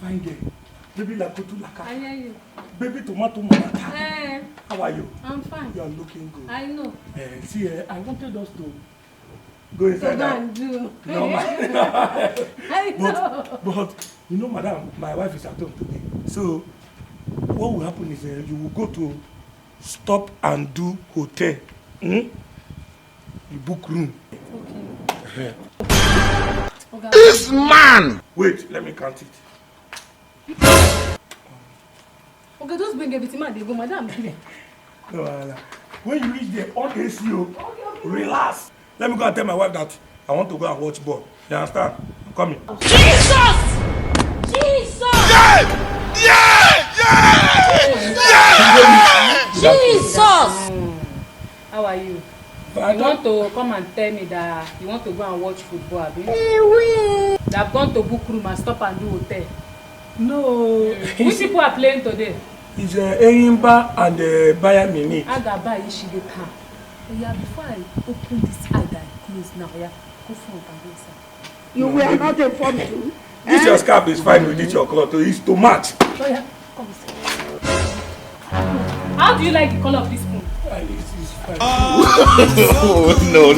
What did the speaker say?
Fine girl. Baby Lakotu Laka. I hear you. Baby Tomato Mata. How are you? I'm fine. You are looking good. I know. See, I wanted us to go inside now. Do. No, I know. But, you know, madam, my wife is at home today. So, what will happen is you will go to Stop and Do Hotel. You book room. Okay. This man! Wait, let me count it. Okay, just bring everything, man. They go, madam. No, when you reach there, on ACO, relax. Let me go and tell my wife that I want to go and watch ball. You understand? I'm coming. Jesus! Jesus! Yeah! Yeah! Yeah! Jesus! How are you? You want to come and tell me that you want to go and watch football, abi? They have gone to book room and Stop and Do hotel. No. Which people are playing today? It's Enyimba and Bayern Munich. Agaba Ishigeka. Yeah, before I open this eye that I close now, yeah, go front and go inside. You were not informed. This your scarf is fine with it, your cloth. It's too much. Oh yeah, come inside. How do you like the color of this spoon? It's fine. No.